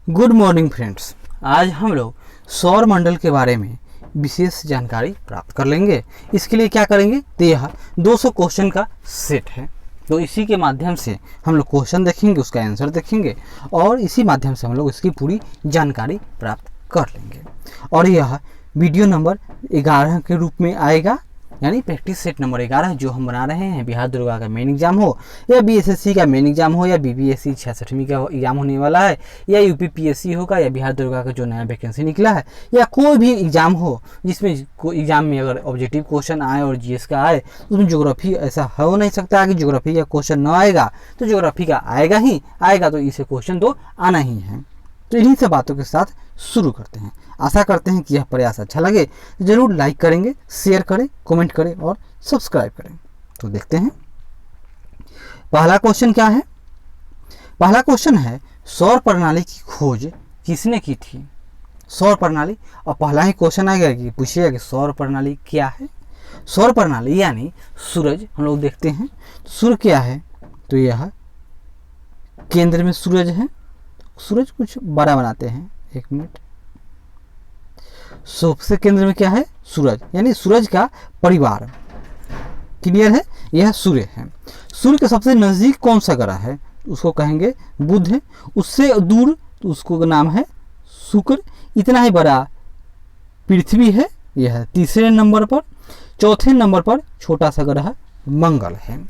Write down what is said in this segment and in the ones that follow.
Good morning friends. आज हम लोग सौर मंडल के बारे में विशेष जानकारी प्राप्त कर लेंगे। इसके लिए क्या करेंगे, तो यह 200 क्वेश्चन का सेट है। तो इसी के माध्यम से हम लोग क्वेश्चन देखेंगे, उसका आंसर देखेंगे और इसी माध्यम से हम लोग इसकी पूरी जानकारी प्राप्त कर लेंगे। और यह वीडियो नंबर 11 के रूप में आएगा, यानी प्रैक्टिस सेट नंबर 11 जो हम बना रहे हैं। बिहार दुर्गा का मेन एग्जाम हो या बीएसएससी का मेन एग्जाम हो या बीपीएससी 66वीं का एग्जाम होने वाला है या यूपीपीएससी होगा या बिहार दुर्गा का जो नया वैकेंसी निकला है या कोई भी एग्जाम हो जिसमें एग्जाम में अगर ऑब्जेक्टिव क्वेश्चन आए और जीएस का आए, उसमें ज्योग्राफी ऐसा हो नहीं सकता कि ज्योग्राफी का क्वेश्चन न आएगा। तो ज्योग्राफी का आएगा ही आएगा, तो इसे क्वेश्चन तो आना ही है। तो इन्हीं से बातों के साथ शुरू करते हैं। आशा करते हैं कि यह प्रयास अच्छा लगे। जरूर लाइक करेंगे, शेयर करें, कमेंट करें और सब्सक्राइब करें। तो देखते हैं पहला क्वेश्चन क्या है। पहला क्वेश्चन है, सौर प्रणाली की खोज किसने की थी। सौर प्रणाली, और पहला ही क्वेश्चन आएगा कि पूछिएगा कि सौर प्रणाली क्या है। सौर प्रणाली यानी सूरज। हम लोग देखते हैं सूर्य क्या है, तो यह केंद्र में सूरज है। सूरज कुछ बड़ा बनाते हैं, एक मिनट। सबसे केंद्र में क्या है, सूरज, यानी सूरज का परिवार। क्लियर है, यह सूर्य है। सूर्य के सबसे नजदीक कौन सा ग्रह है, उसको कहेंगे बुध है। उससे दूर तो उसको नाम है शुक्र। इतना ही बड़ा पृथ्वी है, यह तीसरे नंबर पर। चौथे नंबर पर छोटा सा ग्रह मंगल है।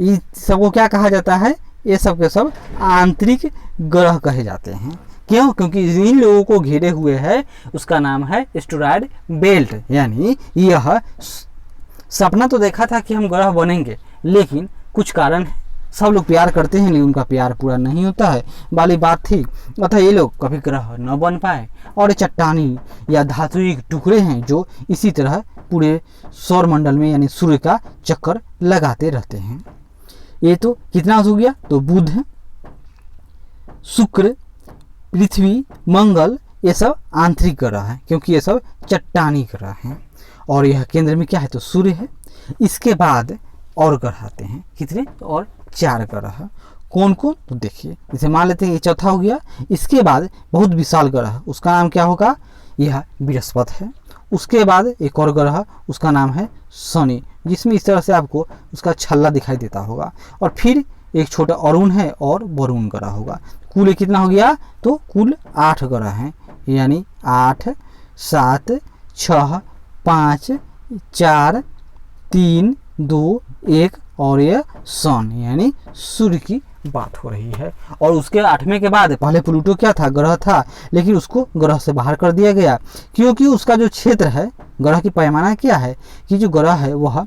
इस सबको क्या कहा जाता है, ये सब के सब आंतरिक ग्रह कहे जाते हैं। क्यों, क्योंकि जिन लोगों को घेरे हुए है उसका नाम है एस्टेरॉयड बेल्ट। यानी यह सपना तो देखा था कि हम ग्रह बनेंगे, लेकिन कुछ कारण है। सब लोग प्यार करते हैं लेकिन उनका प्यार पूरा नहीं होता है वाली बात थी। अतः ये लोग कभी ग्रह न बन पाए और चट्टानी या धातुई टुकड़े हैं जो इसी तरह पूरे सौर मंडल में यानी सूर्य का चक्कर लगाते रहते हैं। ये तो कितना हो गया, तो बुध, शुक्र, पृथ्वी, मंगल, ये सब आंतरिक ग्रह हैं क्योंकि ये सब चट्टानी ग्रह हैं। और यह केंद्र में क्या है, तो सूर्य है। इसके बाद और ग्रह आते हैं, कितने, और 4 ग्रह। कौन कौन, तो देखिए, जैसे मान लेते हैं ये चौथा हो गया। इसके बाद बहुत विशाल ग्रह, उसका नाम क्या होगा, यह बृहस्पति है। उसके बाद एक और ग्रह, उसका नाम है शनि, जिसमें इस तरह से आपको उसका छल्ला दिखाई देता होगा। और फिर एक छोटा अरुण है और वरुण ग्रह होगा। कुल कितना हो गया, तो कुल 8 ग्रह हैं, यानी 8, 7, 6, 5, 4, 3, 2, 1 और यह सन यानी सूर्य की बात हो रही है। और उसके 8वें के बाद पहले प्लूटो क्या था, ग्रह था, लेकिन उसको ग्रह से बाहर कर दिया गया क्योंकि उसका जो क्षेत्र है, ग्रह की पैमाना क्या है कि जो ग्रह है वह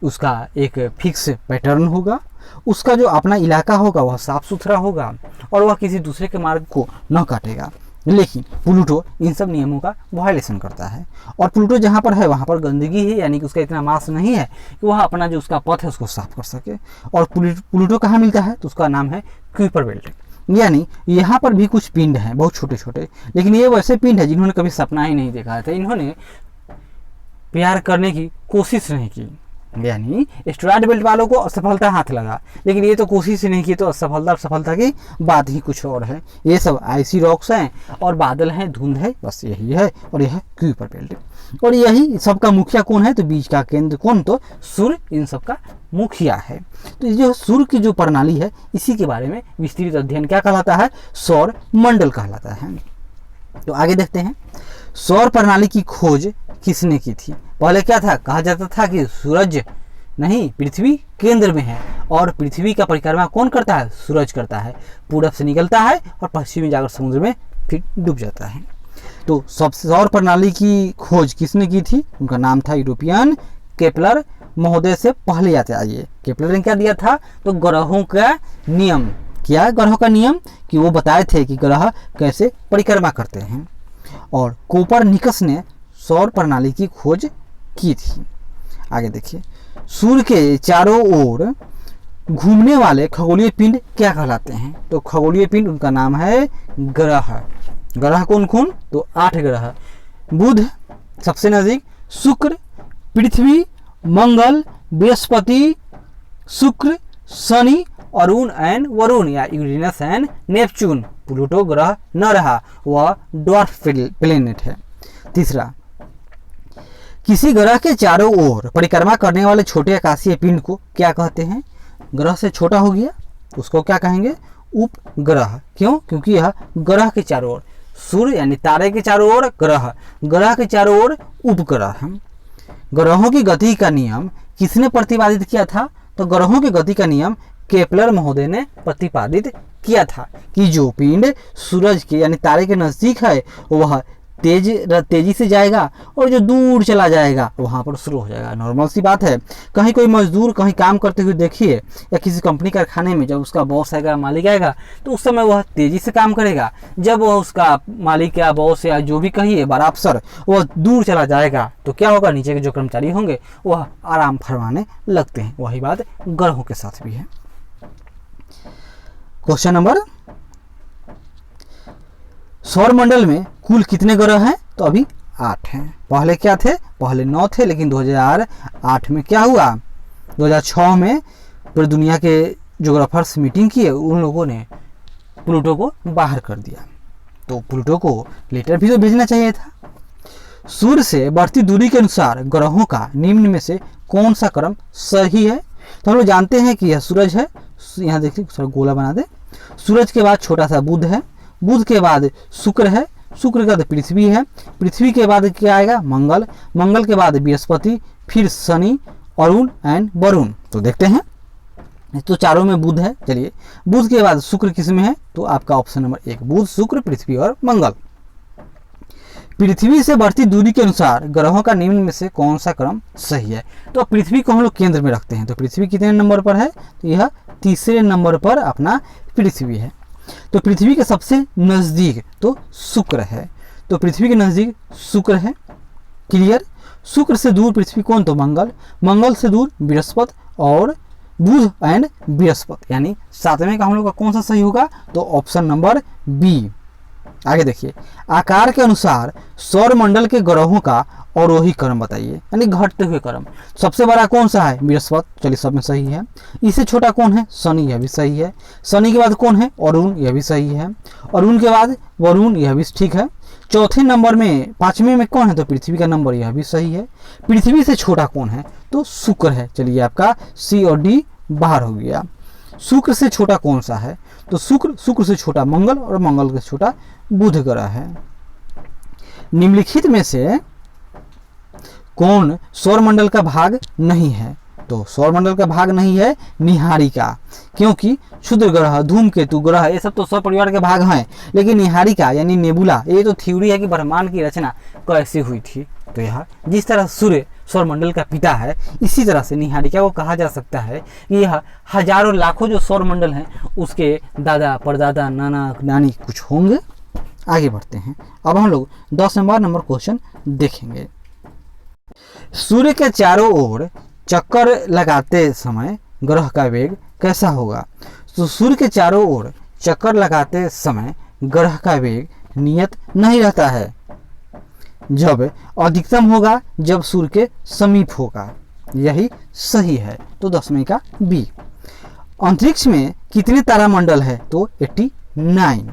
उसका एक फिक्स पैटर्न होगा, उसका जो अपना इलाका होगा वह साफ सुथरा होगा और वह किसी दूसरे के मार्ग को न काटेगा। लेकिन प्लूटो इन सब नियमों का वायलेशन करता है। और प्लूटो जहाँ पर है वहाँ पर गंदगी है, यानी कि उसका इतना मास नहीं है कि वह अपना जो उसका पथ है उसको साफ कर सके। और प्लूटो कहाँ मिलता है, तो उसका नाम है क्यूपर बेल्ट। यानी यहाँ पर भी कुछ पिंड हैं, बहुत छोटे छोटे, लेकिन ये वैसे पिंड है जिन्होंने कभी सपना ही नहीं देखा था। इन्होंने प्यार करने की कोशिश नहीं की, यानी एस्टेरॉयड बेल्ट वालों को असफलता हाथ लगा, लेकिन ये तो कोशिश ही नहीं की, तो असफलता की बात ही कुछ और है। ये सब आइसी रॉक्स हैं और बादल हैं, धुंध है, बस यही है। और यह क्यूपर बेल्ट, और यही सबका मुखिया कौन है, तो बीच का केंद्र कौन, तो सूर्य इन सबका मुखिया है। तो ये जो सूर्य की जो प्रणाली है, इसी के बारे में विस्तृत अध्ययन क्या कहलाता है, सौर मंडल कहलाता है। तो आगे देखते हैं, सौर प्रणाली की खोज किसने की थी। पहले क्या था, कहा जाता था कि सूरज नहीं, पृथ्वी केंद्र में है और पृथ्वी का परिक्रमा कौन करता है, सूरज करता है। पूरब से निकलता है और पश्चिम में जाकर समुद्र में फिर डूब जाता है। तो सौर प्रणाली की खोज किसने की थी, उनका नाम था यूरोपियन केपलर महोदय। से पहले आते आइए, केपलर ने क्या दिया था, तो ग्रहों का नियम, क्या ग्रहों का नियम, कि वो बताए थे कि ग्रह कैसे परिक्रमा करते हैं। और कोपरनिकस ने सौर प्रणाली की खोज की थी। आगे देखिए, सूर्य के चारों ओर घूमने वाले खगोलीय पिंड क्या कहलाते हैं, तो खगोलीय पिंड उनका नाम है ग्रह। ग्रह कौन कौन, तो 8 ग्रह। बुध सबसे नजदीक, शुक्र, पृथ्वी, मंगल, बृहस्पति, शुक्र, शनि अरुण एंड वरुण या यूरेनस एंड नेपच्यून। प्लूटो ग्रह न रहा, वह ड्वार्फ प्लेनेट है। तीसरा, किसी ग्रह के चारों ओर परिक्रमा करने वाले छोटे आकाशीय पिंड को क्या कहते हैं? ग्रह से छोटा हो गया उसको क्या कहेंगे? उपग्रह। क्यों? क्योंकि यह ग्रह के चारों ओर, सूर्य यानी तारे के चारों ओर ग्रह, ग्रह के चारों ओर उपग्रह है। ग्रहों की गति का नियम किसने प्रतिपादित किया था? तो ग्रहों की गति का नियम केपलर महोदय ने प्रतिपादित किया था कि जो पिंड सूरज के यानी तारे के नजदीक है वह तेजी से जाएगा और जो दूर चला जाएगा वहां पर स्लो हो जाएगा। नॉर्मल सी बात है। कहीं कोई मजदूर कहीं काम करते हुए देखिए या किसी कंपनी कारखाने में, जब उसका बॉस आएगा, मालिक आएगा, तो उस समय वह तेजी से काम करेगा। जब वह उसका मालिक या बॉस या जो भी कहिए बड़ा अफसर वह दूर चला जाएगा तो क्या होगा? नीचे के जो कर्मचारी होंगे वह आराम फरमाने लगते हैं। वही बात ग्रहों के साथ भी है। क्वेश्चन नंबर, सौरमंडल में कुल कितने ग्रह हैं? तो अभी 8 हैं। पहले क्या थे? पहले 9 थे, लेकिन 2008 में क्या हुआ? 2006 में पूरी दुनिया के ज्योग्राफर्स मीटिंग किए, उन लोगों ने प्लूटो को बाहर कर दिया। तो प्लूटो को लेटर भी तो भेजना चाहिए था। सूर्य से बढ़ती दूरी के अनुसार ग्रहों का निम्न में से कौन सा क्रम सही है? तो हम लोग जानते हैं कि यह सूरज है। यहाँ देखिए थोड़ा गोला बना दे। सूरज के बाद छोटा सा बुध है, बुध के बाद शुक्र है, शुक्र के बाद पृथ्वी है, पृथ्वी के बाद क्या आएगा? मंगल, मंगल के बाद बृहस्पति, फिर शनि, अरुण एंड वरुण। तो देखते हैं, तो चारों में बुध है। चलिए, बुध के बाद शुक्र किस में है? तो आपका ऑप्शन नंबर 1 बुध, शुक्र, पृथ्वी और मंगल। पृथ्वी से बढ़ती दूरी के अनुसार ग्रहों का निम्न में से कौन सा क्रम सही है? तो पृथ्वी को हम लोग केंद्र में रखते हैं। तो पृथ्वी कितने नंबर पर है? तो यह तीसरे नंबर पर अपना पृथ्वी है। तो पृथ्वी के सबसे नजदीक तो शुक्र है। तो पृथ्वी के नजदीक शुक्र है। क्लियर? शुक्र से दूर पृथ्वी कौन? तो मंगल, मंगल से दूर बृहस्पति और बुध एंड बृहस्पति, यानी सातवें का हम लोग का कौन सा सही होगा? तो ऑप्शन नंबर बी। आगे देखिए, आकार के अनुसार सौरमंडल के ग्रहों का अवरोही क्रम बताइए, यानी घटते हुए क्रम। सबसे बड़ा कौन सा है? बृहस्पति, चलिए सब में सही है। इससे छोटा कौन है? शनि, यह भी सही है। शनि के बाद कौन है? अरुण, यह भी सही है। अरुण के बाद वरुण, यह भी ठीक है। चौथे नंबर में, पांचवें में कौन है? तो पृथ्वी का नंबर, यह भी सही है। पृथ्वी से छोटा कौन है? तो शुक्र है। चलिए आपका सी और डी बाहर हो गया। शुक्र से छोटा कौन सा है? तो शुक्र, शुक्र से छोटा मंगल और मंगल से छोटा बुध ग्रह है। निम्नलिखित में से कौन सौरमंडल का भाग नहीं है? तो सौरमंडल का भाग नहीं है निहारिका, क्योंकि क्षुद्र ग्रह, धूमकेतु ग्रह ये सब तो सौर परिवार के भाग हैं, लेकिन निहारिका यानी नेबुला, ये तो थ्योरी है कि ब्रह्मांड की रचना कैसे हुई थी। तो यह जिस तरह सूर्य सौरमंडल का पिता है, इसी तरह से निहारिका को कहा जा सकता है कि यह हजारों लाखों जो सौरमंडल हैं उसके दादा, परदादा, नाना, नानी कुछ होंगे। आगे बढ़ते हैं। अब हम लोग 10 नंबर क्वेश्चन देखेंगे। सूर्य के चारों ओर चक्कर लगाते समय ग्रह का वेग कैसा होगा? तो सूर्य के चारों ओर चक्कर लगाते समय ग्रह का वेग नियत नहीं रहता है। जब अधिकतम होगा जब सूर्य के समीप होगा, यही सही है। तो 10वें का बी। अंतरिक्ष में कितने तारामंडल है? तो 89।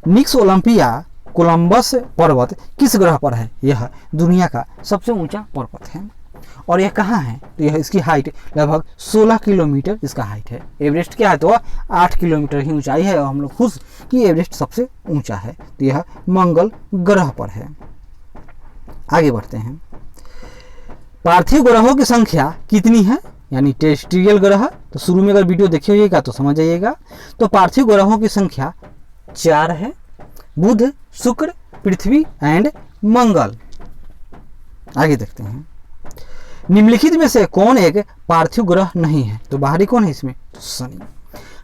निक्स ओलंपिया कोलंबस पर्वत किस ग्रह पर है? यह दुनिया का सबसे ऊंचा पर्वत है। और यह कहाँ है? तो यह इसकी हाइट लगभग 16 किलोमीटर इसका हाइट है। एवरेस्ट क्या है? तो 8 किलोमीटर ही ऊंचाई है और हम लोग खुश कि एवरेस्ट सबसे ऊंचा है। तो यह मंगल ग्रह पर है। आगे बढ़ते हैं। पार्थिव ग्रहों की संख्या कितनी है? यानी टेरेस्ट्रियल ग्रह, तो शुरू में अगर वीडियो देखे होइएगा तो समझ जाइएगा। तो पार्थिव ग्रहों की संख्या 4 है। बुध, शुक्र, पृथ्वी एंड मंगल। आगे देखते हैं। निम्नलिखित में से कौन एक पार्थिव ग्रह नहीं है? तो बाहरी कौन है इसमें? तो शनि।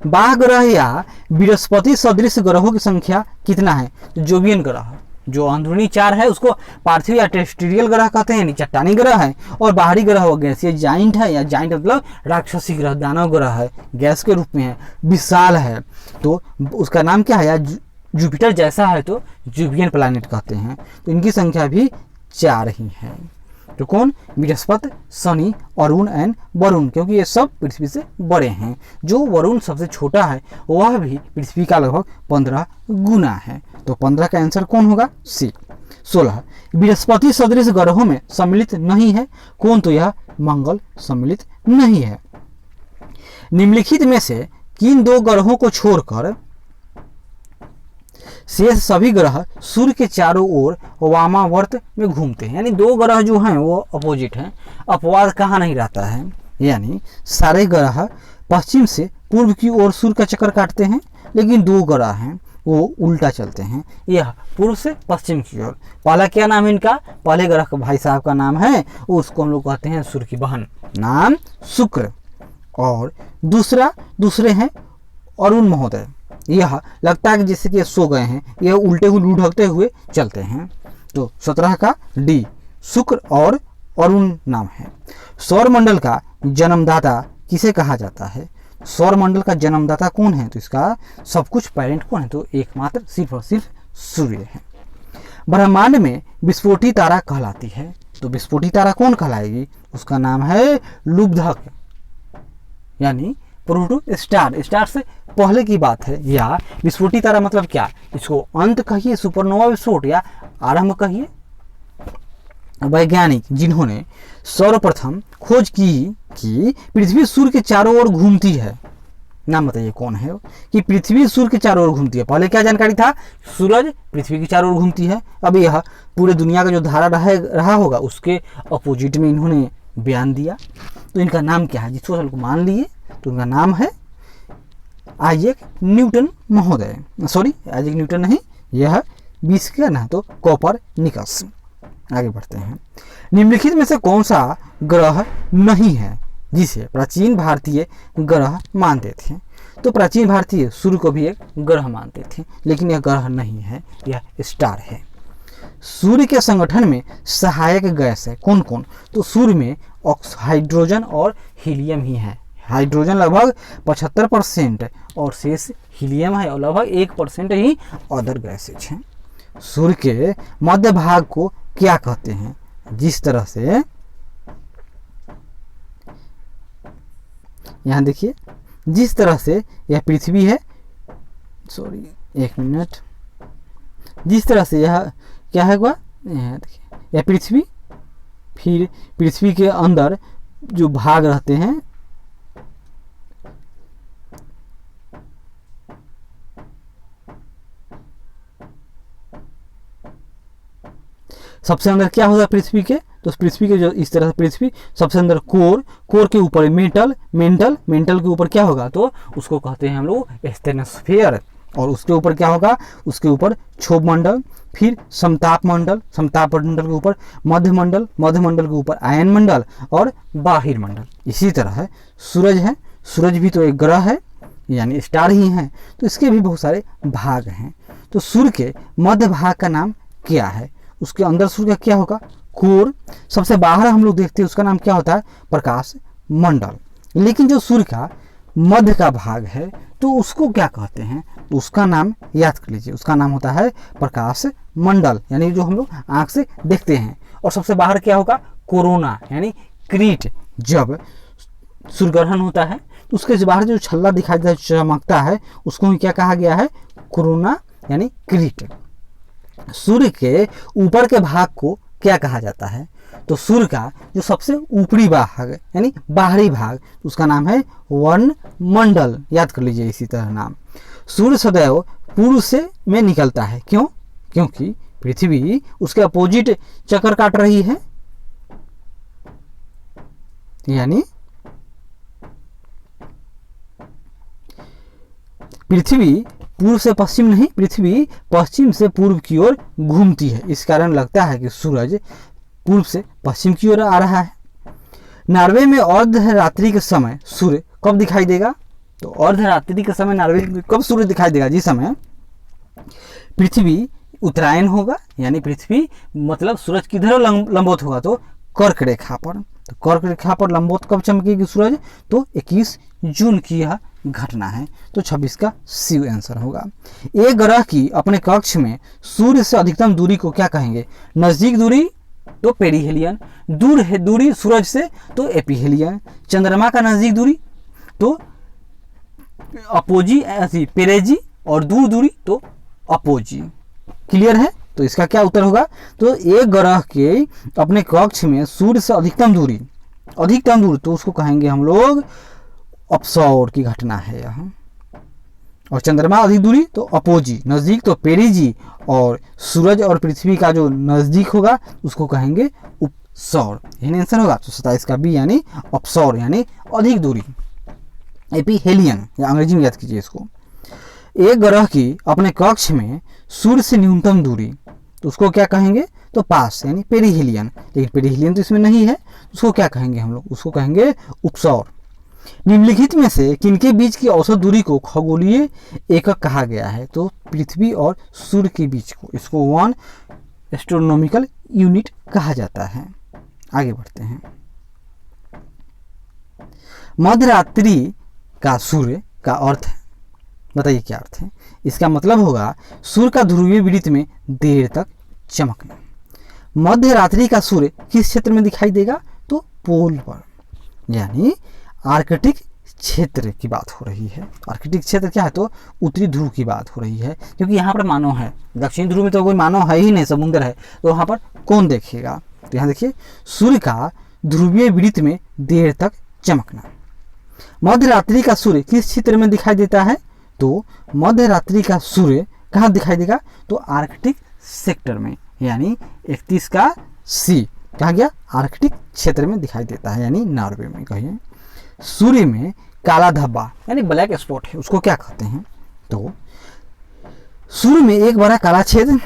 बाह्य ग्रह या बृहस्पति सदृश ग्रहों की संख्या कितना है? तो जोवियन ग्रह, जो अंदरूनी 4 है उसको पार्थिव या टेरेस्ट्रियल ग्रह कहते हैं, यानी चट्टानी ग्रह है। और बाहरी ग्रह वो गैसीय जाइंट है, या जाइंट मतलब राक्षसी ग्रह, दानव ग्रह है, गैस के रूप में है, विशाल है। तो उसका नाम क्या है? या जुपिटर जैसा है तो जुवियन प्लैनेट कहते हैं। तो इनकी संख्या भी 4 ही है। तो कौन, बृहस्पति, शनि, अरुण एंड वरुण, क्योंकि ये सब पृथ्वी से बड़े हैं। जो वरुण सबसे छोटा है वह भी पृथ्वी का लगभग 15 गुना है। तो 15 का आंसर कौन होगा, सी। 16 बृहस्पति सदृश ग्रहों में सम्मिलित नहीं है कौन, तो यह मंगल सम्मिलित नहीं है। निम्नलिखित में से किन दो ग्रहों को छोड़कर शेष सभी ग्रह सूर्य के चारों ओर वामावर्त में घूमते हैं, यानी दो ग्रह जो हैं वो अपोजिट हैं, अपवाद कहाँ नहीं रहता है, यानी सारे ग्रह पश्चिम से पूर्व की ओर सूर्य का चक्कर काटते हैं, लेकिन दो ग्रह हैं वो उल्टा चलते हैं, यह पूर्व से पश्चिम की ओर। पहला क्या नाम है इनका, पहले ग्रह का भाई साहब का नाम है, उसको हम लोग कहते हैं सूर्य की बहन, नाम शुक्र, और दूसरे हैं अरुण महोदय। यह लगता है कि जैसे कि सो गए हैं, यह उल्टे हुए लुढ़कते हुए चलते हैं। तो 17 का डी, शुक्र और अरुण नाम है। सौर मंडल का जन्मदाता किसे कहा जाता है, सौर मंडल का जन्मदाता कौन है, तो इसका सब कुछ पेरेंट कौन है, तो एकमात्र सिर्फ और सिर्फ सूर्य है। ब्रह्मांड में विस्फोटी तारा कहलाती है, तो विस्फोटी तारा कौन कहलाएगी, उसका नाम है लुब्धक, यानी प्लूटो स्टार, स्टार से पहले की बात है। या विस्फोटी तारा मतलब क्या, इसको अंत कहिए, सुपरनोवा विस्फोट, या आरंभ कहिए। वैज्ञानिक जिन्होंने सर्वप्रथम खोज की कि पृथ्वी सूर्य के चारों ओर घूमती है, नाम बताइए कौन है, कि पृथ्वी सूर्य के चारों ओर घूमती है। पहले क्या जानकारी था, सूरज पृथ्वी के चारों ओर घूमती है, अब यह पूरे दुनिया का जो धारा रहा होगा उसके अपोजिट में इन्होंने बयान दिया। तो इनका नाम क्या है, जिसको को मान लिए, तो उनका नाम है आइजैक न्यूटन महोदय, सॉरी आइजैक न्यूटन नहीं, यह 20 का ना, तो कोपरनिकस। आगे बढ़ते हैं। निम्नलिखित में से कौन सा ग्रह नहीं है जिसे प्राचीन भारतीय ग्रह मानते थे, तो प्राचीन भारतीय सूर्य को भी एक ग्रह मानते थे, लेकिन यह ग्रह नहीं है, यह स्टार है। सूर्य के संगठन में सहायक गैस है कौन कौन, तो सूर्य में हाइड्रोजन और हीलियम ही है। हाइड्रोजन लगभग 75% और शेष हीलियम है, और लगभग 1% ही अदर गैसेज हैं। सूर्य के मध्य भाग को क्या कहते हैं, जिस तरह से यहाँ देखिए, जिस तरह से यह पृथ्वी है, सॉरी एक मिनट, जिस तरह से यह क्या है हुआ, यह देखिए, यह पृथ्वी, फिर पृथ्वी के अंदर जो भाग रहते हैं, सबसे अंदर क्या होगा पृथ्वी के, तो पृथ्वी के जो इस तरह से पृथ्वी, सबसे अंदर कोर के ऊपर मेंटल के ऊपर क्या होगा, तो उसको कहते हैं हम लोग स्टेनोस्फीयर, और उसके ऊपर क्या होगा, उसके ऊपर क्षोभ मंडल, फिर समताप मंडल के ऊपर मध्यमंडल के ऊपर आयन मंडल और बाहिर मंडल। इसी तरह है सूरज है, सूरज भी तो एक ग्रह है, यानी स्टार ही है, तो इसके भी बहुत सारे भाग हैं। तो सूर्य के मध्य भाग का नाम क्या है, उसके अंदर सूर्य का क्या होगा, कोर, सबसे बाहर हम लोग देखते हैं उसका नाम क्या होता है, प्रकाश मंडल। लेकिन जो सूर्य का मध्य का भाग है तो उसको क्या कहते हैं, उसका नाम याद कर लीजिए, उसका नाम होता है प्रकाश मंडल, यानी जो हम लोग आंख से देखते हैं। और सबसे बाहर क्या होगा, कोरोना यानी क्रीट। जब सूर्य ग्रहण होता है तो उसके बाहर जो छल्ला दिखाई देता है, चमकता है, उसको ही क्या कहा गया है, कोरोना यानी क्रीट। सूर्य के ऊपर के भाग को क्या कहा जाता है, तो सूर्य का जो सबसे ऊपरी भाग यानी बाहरी भाग, उसका नाम है वर्णमंडल, याद कर लीजिए इसी तरह नाम। सूर्य सदैव पूर्व से में निकलता है, क्यों, क्योंकि पृथ्वी उसके अपोजिट चक्कर काट रही है, यानी पृथ्वी पूर्व से पश्चिम नहीं, पृथ्वी पश्चिम से पूर्व की ओर घूमती है, इस कारण लगता है कि सूरज पूर्व से पश्चिम की ओर आ रहा है। नॉर्वे में अर्धरात्रि के समय सूर्य कब दिखाई देगा, तो अर्धरात्रि के समय नॉर्वे में कब सूर्य दिखाई देगा, जिस समय पृथ्वी उत्तरायण होगा, यानी पृथ्वी मतलब सूरज किधर लंबवत होगा, तो कर्क रेखा पर। तो कर्क रेखा पर लंबवत कब चमकेगी सूरज, तो 21 जून की यह घटना है, तो 26 का सी आंसर होगा। एक ग्रह की अपने कक्ष में सूर्य से अधिकतम दूरी को क्या कहेंगे, नजदीक दूरी तो पेरीहेलियन, दूर है दूरी सूरज से तो एपीहेलियन, चंद्रमा का नजदीक दूरी तो अपोजी पेरेजी, और दूर दूरी तो अपोजी। क्लियर है? तो इसका क्या उत्तर होगा? तो एक ग्रह के अपने कक्ष में सूर्य से अधिकतम दूरी तो उसको कहेंगे हम लोग अपसौर की घटना है यह। और चंद्रमा अधिक दूरी तो अपोजी, नजदीक तो पेरिजी, और सूरज और पृथ्वी का जो नजदीक होगा उसको कहेंगे उपसौर। यही आंसर होगा। तो 27 का बी यानी अपसौर यानी अधिक दूरी, एपीहेलियन, या अंग्रेजी में याद कीजिए इसको। एक ग्रह की अपने कक्ष में सूर्य से न्यूनतम दूरी तो उसको क्या कहेंगे? तो पास यानी पेरीहेलियन। लेकिन पेरीहेलियन तो इसमें नहीं है, उसको क्या कहेंगे हम लोग? उसको कहेंगे उपसौर। निम्नलिखित में से किनके बीच की औसत दूरी को खगोलीय एकक कहा गया है? तो पृथ्वी और सूर्य के बीच को, इसको 1 एस्ट्रोनॉमिकल यूनिट कहा जाता है। आगे बढ़ते हैं। मध्यरात्रि का सूर्य का अर्थ है, बताइए क्या अर्थ है? इसका मतलब होगा सूर्य का ध्रुवीय वृत्त में देर तक चमकना। मध्यरात्रि का सूर्य किस क्षेत्र में दिखाई देगा? तो पोल पर, यानी आर्कटिक क्षेत्र की बात हो रही है। आर्कटिक क्षेत्र क्या है? तो उत्तरी ध्रुव की बात हो रही है, क्योंकि यहाँ पर मानव है। दक्षिणी ध्रुव में तो कोई मानव है ही नहीं, समुद्र है, तो वहाँ पर कौन देखेगा? तो यहाँ देखिए, सूर्य का ध्रुवीय वृत्त में देर तक चमकना। मध्यरात्रि का सूर्य किस क्षेत्र में दिखाई देता है? तो मध्यरात्रि का सूर्य कहाँ दिखाई देगा? तो आर्कटिक सेक्टर में, यानी 31 का सी कहा गया, आर्कटिक क्षेत्र में दिखाई देता है, यानी नॉर्वे में। कहिए सूर्य में काला धब्बा यानी ब्लैक स्पॉट है, उसको क्या कहते हैं? तो सूर्य में एक बड़ा काला छेद,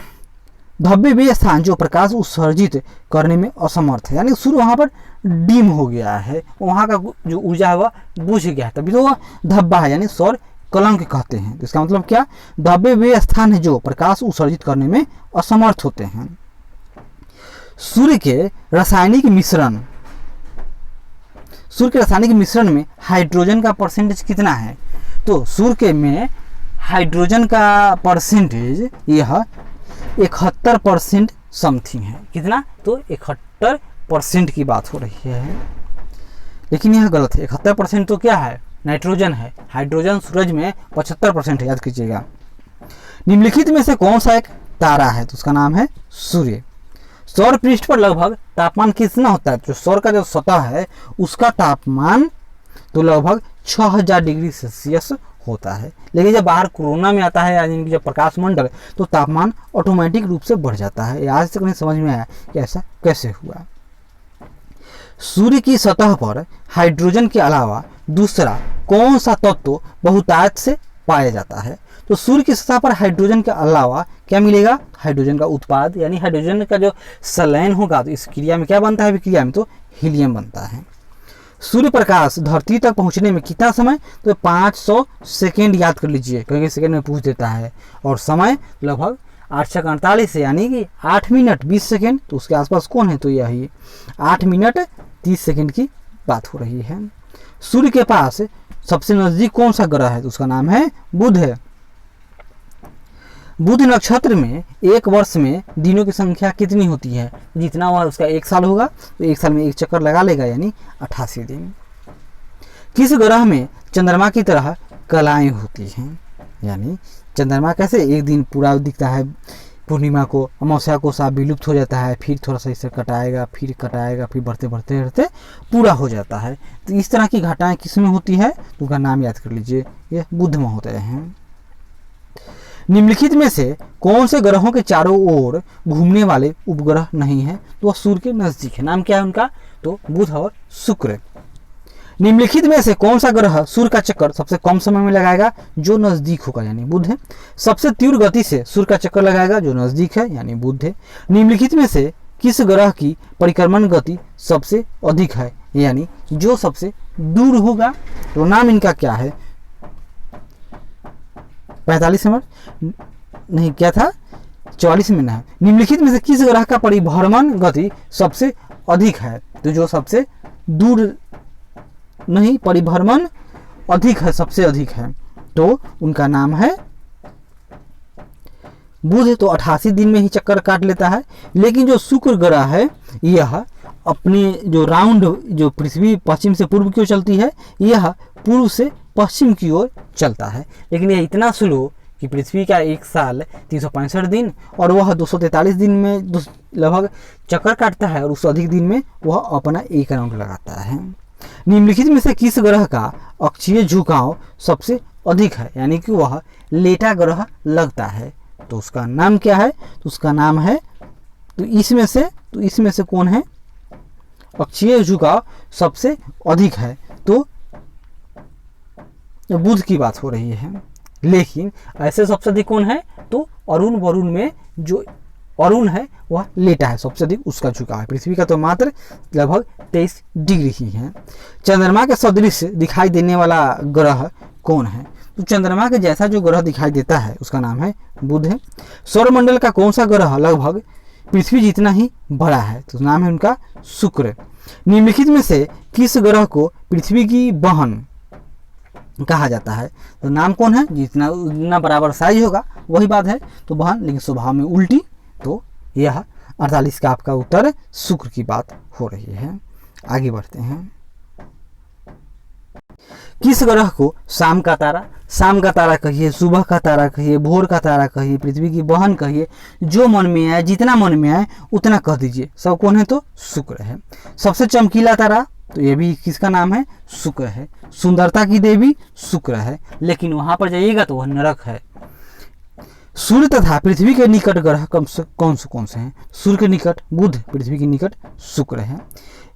धब्बे वे स्थान जो प्रकाश उत्सर्जित करने में असमर्थ है, यानी सूर्य वहां पर डीम हो गया है, वहां का जो ऊर्जा है वह बुझ गया है, तभी तो वह धब्बा है, यानी सौर कलंक कहते हैं। तो इसका मतलब क्या? धब्बे वे स्थान है जो प्रकाश उत्सर्जित करने में असमर्थ होते हैं। सूर्य के रासायनिक मिश्रण में हाइड्रोजन का परसेंटेज कितना है? तो सूर्य में हाइड्रोजन का परसेंटेज यह 71% समथिंग है। कितना? तो 71% की बात हो रही है, लेकिन यह गलत है। 71% तो क्या है? नाइट्रोजन है। हाइड्रोजन सूरज में 75% है, याद कीजिएगा। निम्नलिखित में से कौन सा एक तारा है? तो उसका नाम है सूर्य। सौर पृष्ठ पर लगभग तापमान कितना होता है? जो सौर का जो सतह है उसका तापमान तो लगभग 6000 डिग्री सेल्सियस होता है, लेकिन जब बाहर कोरोना में आता है यानी कि जब प्रकाश मंडल, तो तापमान ऑटोमेटिक रूप से बढ़ जाता है। आज तक नहीं समझ में आया कि ऐसा कैसे हुआ। सूर्य की सतह पर हाइड्रोजन के अलावा दूसरा कौन सा तत्व बहुतायत से पाया जाता है? तो सूर्य की सतह पर हाइड्रोजन के अलावा क्या मिलेगा? हाइड्रोजन का उत्पाद, यानी हाइड्रोजन का जो संलयन होगा, तो इस क्रिया में क्या बनता है? विक्रिया में तो हीलियम बनता है। सूर्य प्रकाश धरती तक पहुंचने में कितना समय? तो 500 सेकेंड, याद कर लीजिए, क्योंकि सेकेंड में पूछ देता है। और समय लगभग 848 है, यानी कि 8 मिनट 20 सेकेंड। तो उसके आसपास कौन है? तो यही 8 मिनट 30 सेकेंड की बात हो रही है। सूर्य के पास सबसे नजदीक कौन सा ग्रह है? तो उसका नाम है बुध है। बुध नक्षत्र में एक वर्ष में दिनों की संख्या कितनी होती है? जितना हुआ उसका एक साल होगा, तो एक साल में एक चक्कर लगा लेगा, यानी 88 दिन। किस ग्रह में चंद्रमा की तरह कलाएं होती हैं? यानी चंद्रमा कैसे एक दिन पूरा दिखता है, पूर्णिमा को, अमावस्या को साफ विलुप्त हो जाता है, फिर थोड़ा सा इससे कटाएगा, फिर बढ़ते बढ़ते पूरा हो जाता है। तो इस तरह की घटनाएं किसमें होती है? तो उनका नाम याद कर लीजिए, ये बुध में होते हैं। निम्नलिखित में से कौन से ग्रहों के चारों ओर घूमने वाले उपग्रह नहीं है? तो वह सूर्य के नजदीक है। नाम क्या है उनका? तो बुध और शुक्र। निम्नलिखित में से कौन सा ग्रह सूर्य का चक्कर सबसे कम समय में लगाएगा? जो नजदीक होगा, यानी बुध है। सबसे तीव्र गति से सूर्य का चक्कर लगाएगा? जो नजदीक है, यानी बुध है। निम्नलिखित में से किस ग्रह की परिक्रमण गति सबसे अधिक है? यानी जो सबसे दूर होगा। तो नाम इनका क्या है? 45 मिनट नहीं, क्या था? 44 मिनट है। निम्नलिखित में से किस ग्रह का परिभ्रमण गति सबसे अधिक है? तो जो सबसे दूर नहीं, परिभ्रमण अधिक है, सबसे अधिक है, तो उनका नाम है बुध तो 88 दिन में ही चक्कर काट लेता है, लेकिन जो शुक्र ग्रह है यह अपनी जो राउंड जो पृथ्वी पश्चिम से पूर्व की ओर चलती है, यह पूर्व से पश्चिम की ओर चलता है। लेकिन यह इतना स्लो कि पृथ्वी का एक साल 365 दिन और वह 243 दिन में लगभग चक्कर काटता है, और उससे अधिक दिन में वह अपना एक राउंड लगाता है। निम्नलिखित में से किस ग्रह का अक्षीय झुकाव सबसे अधिक है, यानी कि वह लेटा ग्रह लगता है, तो उसका नाम क्या है? तो उसका नाम है, तो इसमें से कौन है अक्षीय झुकाव सबसे अधिक है? तो बुध की बात हो रही है। लेकिन ऐसे सबसे अधिक कौन है? तो वरुण में जो अरुण है वह लेटा है, सबसे अधिक उसका झुकाव है। पृथ्वी का तो मात्र लगभग 23 डिग्री ही है। चंद्रमा के सदृश दिखाई देने वाला ग्रह कौन है? तो चंद्रमा के जैसा जो ग्रह दिखाई देता है उसका नाम है बुध है। सौरमंडल का कौन सा ग्रह लगभग पृथ्वी जितना ही बड़ा है? तो नाम है उनका शुक्र। निम्नलिखित में से किस ग्रह को पृथ्वी की बहन कहा जाता है? तो नाम कौन है? जितना बराबर साइज होगा वही बात है तो बहन, लेकिन स्वभाव में उल्टी, तो यह 48 का आपका उत्तर शुक्र की बात हो रही है। आगे बढ़ते हैं। किस ग्रह को शाम का तारा कहिए, सुबह का तारा कहिए, भोर का तारा कहिए, पृथ्वी की बहन कहिए, जो मन में आए, जितना मन में आए उतना कह दीजिए, सब कौन है? तो शुक्र है। सबसे चमकीला तारा, तो ये भी किसका नाम है? शुक्र है। सुंदरता की देवी शुक्र है, लेकिन वहां पर जाइएगा तो वह नरक है। सूर्य तथा पृथ्वी के निकट ग्रह कौन से हैं? सूर्य के निकट बुध, पृथ्वी के निकट शुक्र है।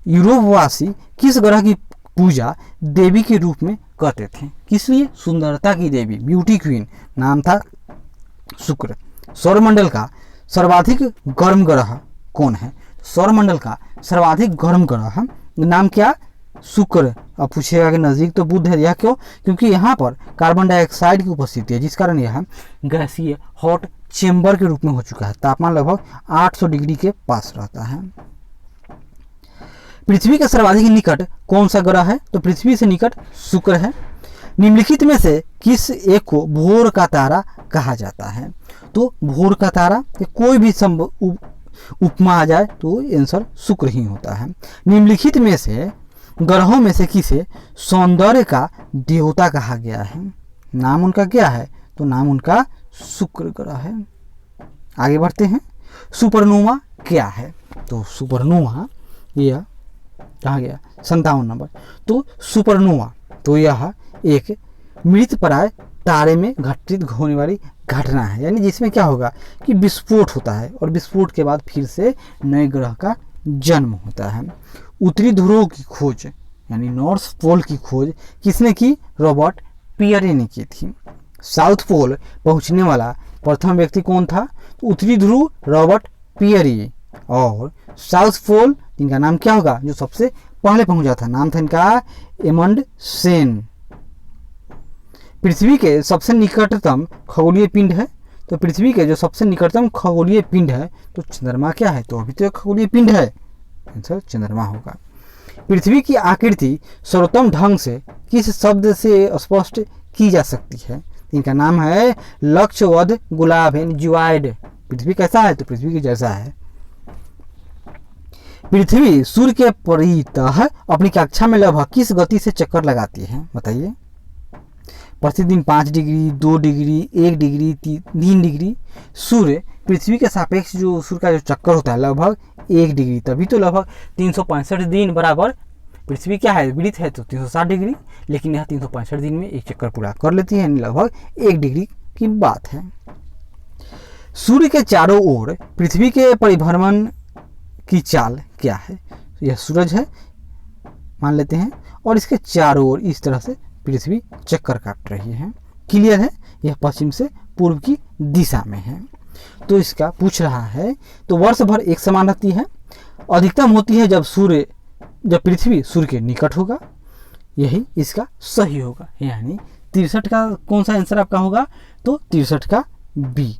यूरोपवासी किस ग्रह की पूजा देवी के रूप में करते थे? किस लिए? सुंदरता की देवी, ब्यूटी क्वीन, नाम था शुक्र। सौरमंडल का सर्वाधिक गर्म ग्रह कौन है? सौरमंडल का सर्वाधिक गर्म ग्रह नाम क्या? शुक्र। अब पूछेगा कि नजदीक तो बुध है, यह क्यों? क्योंकि यहाँ पर कार्बन डाइऑक्साइड की उपस्थिति है, जिस कारण यह गैसीय हॉट चेंबर के रूप में हो चुका है। तापमान लगभग 800 डिग्री के पास रहता है। पृथ्वी के सर्वाधिक निकट कौन सा ग्रह है? तो पृथ्वी से निकट शुक्र है। निम्नलिखित में से किस एक को भोर का तारा कहा जाता है? तो भोर का तारा कोई भी उपमा आ जाए तो आंसर शुक्र ही होता है। निम्नलिखित में से ग्रहों में से किसे सौंदर्य का देवता कहा गया है? नाम उनका क्या है? तो नाम उनका शुक्र ग्रह है। आगे बढ़ते हैं। सुपरनोवा क्या है? तो सुपरनोवा यह कहा गया 57 नंबर। तो सुपरनोवा तो यह एक मृतप्राय तारे में घटित होने वाली घटना है, यानी जिसमें क्या होगा कि विस्फोट होता है और विस्फोट के बाद फिर से नए ग्रह का जन्म होता है। उत्तरी ध्रुव की खोज यानी नॉर्थ पोल की खोज किसने की? रॉबर्ट पियरे ने की थी। साउथ पोल पहुंचने वाला प्रथम व्यक्ति कौन था? तो उत्तरी ध्रुव रॉबर्ट पियरे, और साउथ पोल इनका नाम क्या होगा? जो सबसे पहले पहुंचा था, नाम था इनका एमंड सेन। पृथ्वी के सबसे निकटतम खगोलीय पिंड है, तो पृथ्वी के जो सबसे निकटतम खगोलीय पिंड है तो चंद्रमा क्या है? तो अभी तो एक खगोलीय पिंड है, आंसर चंद्रमा होगा। पृथ्वी की आकृति सर्वोत्तम ढंग से किस शब्द से स्पष्ट की जा सकती है? इनका नाम है लक्ष्यवध गुलाब है, ज्वाइड। पृथ्वी कैसा है? तो पृथ्वी के जैसा है। पृथ्वी सूर्य के परितः अपनी कक्षा में लगभग किस गति से चक्कर लगाती है? बताइए। प्रतिदिन 5 डिग्री, 2 डिग्री, 1 डिग्री, 3 डिग्री। सूर्य पृथ्वी के सापेक्ष जो सूर्य का जो चक्कर होता है लगभग 1 डिग्री, तभी तो लगभग 365 दिन बराबर पृथ्वी क्या है? वृत्त है तो 360 डिग्री, लेकिन यह 365 दिन में एक चक्कर पूरा कर लेती है, लगभग 1 डिग्री की बात है। सूर्य के चारों ओर पृथ्वी के परिभ्रमण की चाल क्या है? यह सूरज है मान लेते हैं, और इसके चारों ओर इस तरह से पृथ्वी चक्कर काट रही है। क्लियर है? यह पश्चिम से पूर्व की दिशा में है। तो इसका पूछ रहा है, तो वर्ष भर एक समान रहती है, अधिकतम होती है जब पृथ्वी सूर्य के निकट होगा, यही इसका सही होगा। यानी 63 का कौन सा आंसर आपका होगा? तो 63 का बी।